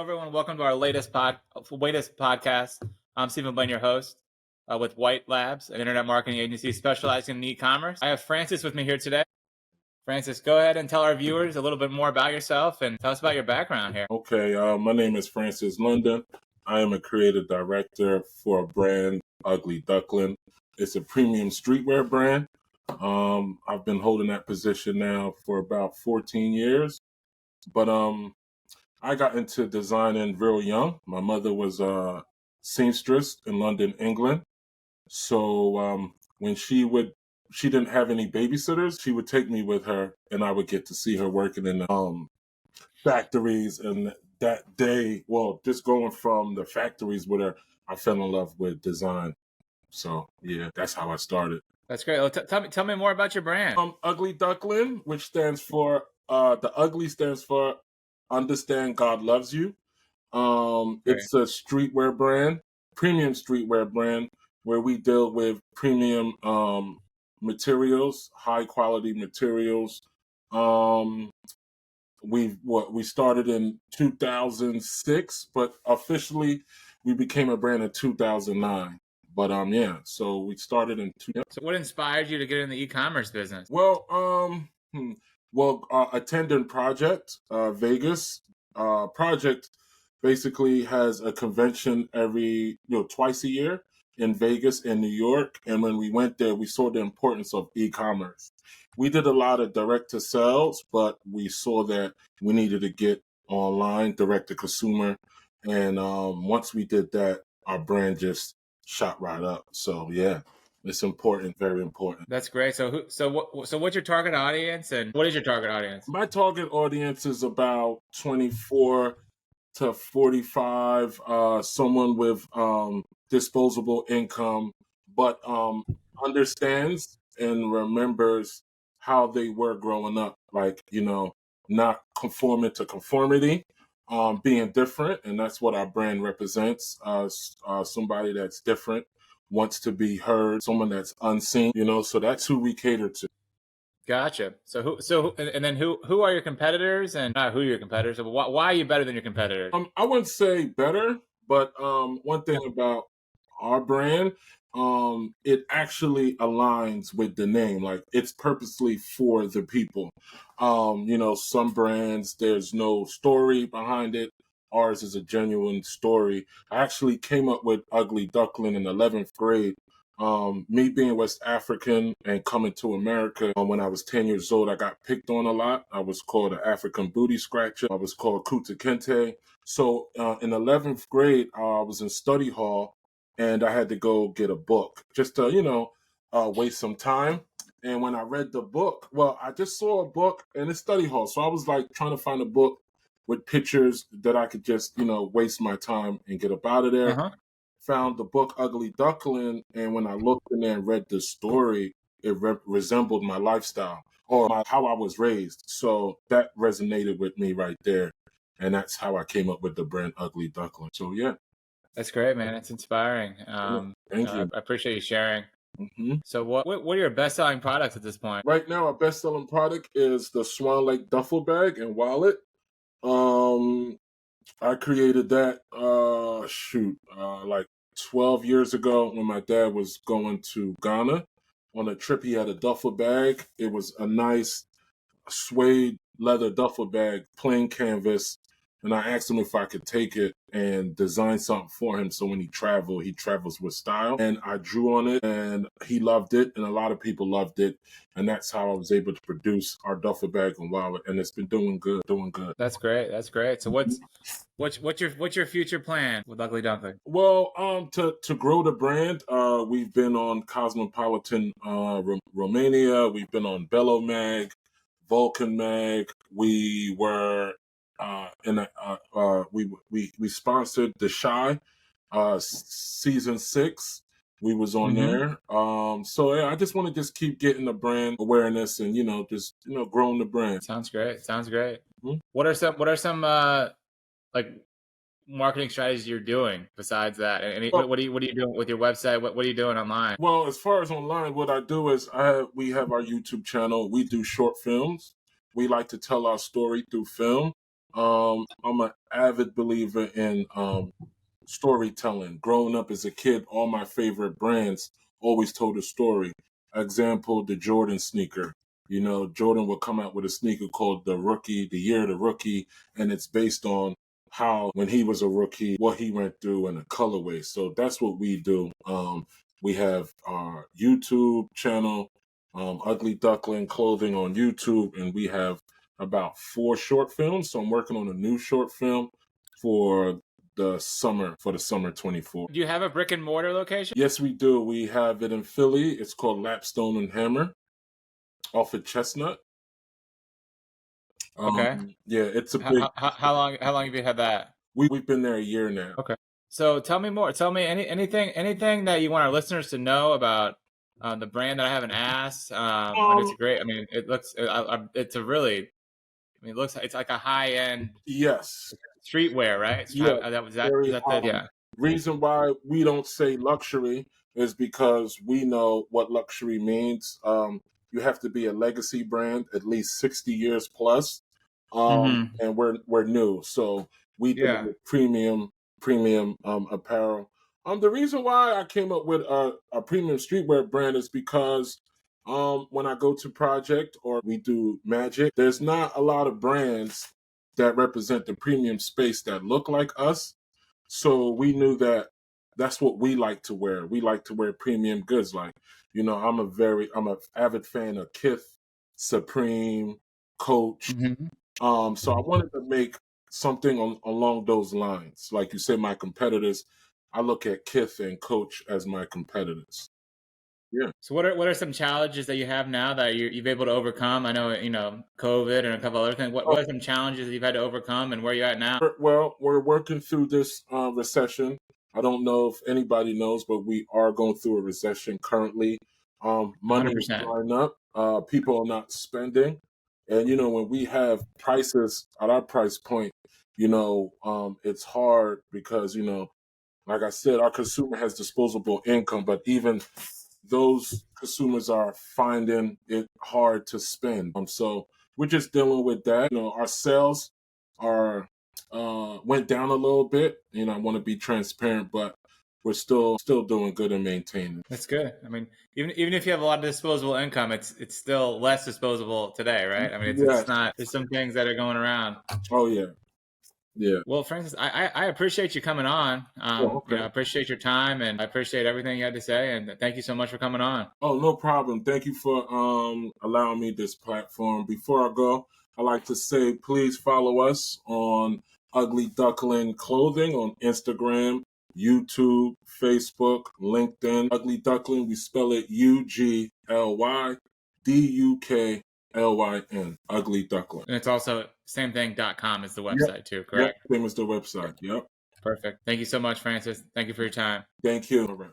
everyone. Welcome to our latest podcast. I'm Stephen Blaine, your host with Wytlabs, an internet marketing agency specializing in e-commerce. I have Francis with me here today. Francis, go ahead and tell our viewers a little bit more about yourself and tell us about your background here. Okay, my name is Francis London. I am a creative director for a brand, UGLYDUKLYN. It's a premium streetwear brand. I've been holding that position now for about 14 years. But I got into designing real young. My mother was a seamstress in London, England. So when she didn't have any babysitters, she would take me with her, and I would get to see her working in the factories. And that day, well, just going from the factories with her, I fell in love with design. So yeah, that's how I started. That's great. Well, tell me more about your brand. UGLYDUKLYN, which stands for the ugly stands for Understand God Loves You. It's a streetwear brand, premium streetwear brand, where we deal with premium materials, high quality materials. We started in 2006, but officially we became a brand in 2009. But yeah, so we started in So what inspired you to get in the e-commerce business? Well, attending Project Vegas. Project basically has a convention twice a year in Vegas and New York. And when we went there, we saw the importance of e-commerce. We did a lot of direct to sales, but we saw that we needed to get online, direct to consumer. And once we did that, our brand just shot right up. So yeah, it's important, very important. That's great. So what's your target audience, and what is your target audience? My target audience is about 24 to 45, someone with disposable income, but understands and remembers how they were growing up, like, not conforming to conformity, being different. And that's what our brand represents, somebody that's different, wants to be heard, someone that's unseen, so that's who we cater to. Gotcha. So who are your competitors, and not who are your competitors? So why are you better than your competitors? I wouldn't say better, but one thing about our brand, it actually aligns with the name. Like, it's purposely for the people. Some brands, there's no story behind it. Ours is a genuine story. I actually came up with UGLYDUKLYN in 11th grade. Me being West African and coming to America, when I was 10 years old, I got picked on a lot. I was called an African booty scratcher. I was called Kuta Kente. So in 11th grade, I was in study hall, and I had to go get a book just to, waste some time. And when I read the book, well, I just saw a book in a study hall. So I was like trying to find a book with pictures that I could just, waste my time and get up out of there. Uh-huh. Found the book UGLYDUKLYN, and when I looked in there and read the story, it resembled my lifestyle or how I was raised. So that resonated with me right there. And that's how I came up with the brand UGLYDUKLYN. So yeah. That's great, man. It's inspiring. Thank you. I appreciate you sharing. Mm-hmm. So what are your best-selling products at this point? Right now, our best-selling product is the Swan Lake duffel bag and wallet. I created that, like 12 years ago when my dad was going to Ghana. On a trip, he had a duffel bag. It was a nice suede leather duffel bag, plain canvas. And I asked him if I could take it and design something for him. So when he travels with style. And I drew on it, and he loved it. And a lot of people loved it. And that's how I was able to produce our duffel bag and wallet. And it's been doing good. That's great. So what's your future plan with UGLYDUKLYN? Well, to grow the brand, we've been on Cosmopolitan Romania. We've been on Bello Mag, Vulcan Mag. We were we sponsored The Shy, season 6. We was on there. So yeah, I just want to just keep getting the brand awareness and growing the brand. Sounds great. Mm-hmm. What are some like marketing strategies you're doing besides that? And what are you doing with your website? What are you doing online? Well, as far as online, what I do is we have our YouTube channel. We do short films. We like to tell our story through film. I'm an avid believer in storytelling. Growing up as a kid, all my favorite brands always told a story. Example, the Jordan sneaker. You know, Jordan will come out with a sneaker called the Rookie, the Year of the Rookie, and it's based on how, when he was a rookie, what he went through and the colorway. So that's what we do. We have our YouTube channel, Ugly Duckling Clothing on YouTube, and we have about 4 short films. So I'm working on a new short film for the summer 24. Do you have a brick and mortar location? Yes, we do. We have it in Philly. It's called Lapstone and Hammer off of Chestnut. Okay. Yeah, it's a big. How long have you had that? We've been there a year now. Okay. So tell me more. Tell me anything that you want our listeners to know about the brand that I haven't asked. It's great. I mean, it looks. It's a really. I mean, it looks. It's like a high end. Yes. Streetwear, right? It's Yeah. is that yeah. Reason why we don't say luxury is because we know what luxury means. You have to be a legacy brand, at least 60 years plus. And we're new, so we do premium apparel. The reason why I came up with a premium streetwear brand is because when I go to project or we do magic, there's not a lot of brands that represent the premium space that look like us. So we knew that that's what we like to wear. We like to wear premium goods. Like, you know, I'm an avid fan of Kith, Supreme, Coach. So I wanted to make something along those lines. Like you said, my competitors, I look at Kith and Coach as my competitors. Yeah. So what are some challenges that you have now that you've been able to overcome? I know, you know, COVID and a couple other things. What are some challenges that you've had to overcome, and where are you at now? Well, we're working through this recession. I don't know if anybody knows, but we are going through a recession currently. Money is 100%. drying up. People are not spending. And, you know, when we have prices at our price point, you know, it's hard because, you know, like I said, our consumer has disposable income, but even those consumers are finding it hard to spend. So we're just dealing with that. You know, our sales are went down a little bit. You know, I want to be transparent, but we're still doing good and maintaining. That's good. I mean, even if you have a lot of disposable income, it's still less disposable today, right? I mean, it's not. There's some things that are going around. Oh yeah. Yeah. Well, Francis, I appreciate you coming on. You know, I appreciate your time, and I appreciate everything you had to say. And thank you so much for coming on. Oh, no problem. Thank you for allowing me this platform. Before I go, I'd like to say please follow us on Ugly Duckling Clothing on Instagram, YouTube, Facebook, LinkedIn. Ugly Duckling, we spell it UGLYDUKLYN. Ugly Duckling. And it's also same thing, .com is the website too, correct? Yep, same as the website. Yep. Perfect. Thank you so much, Francis. Thank you for your time. Thank you. All right.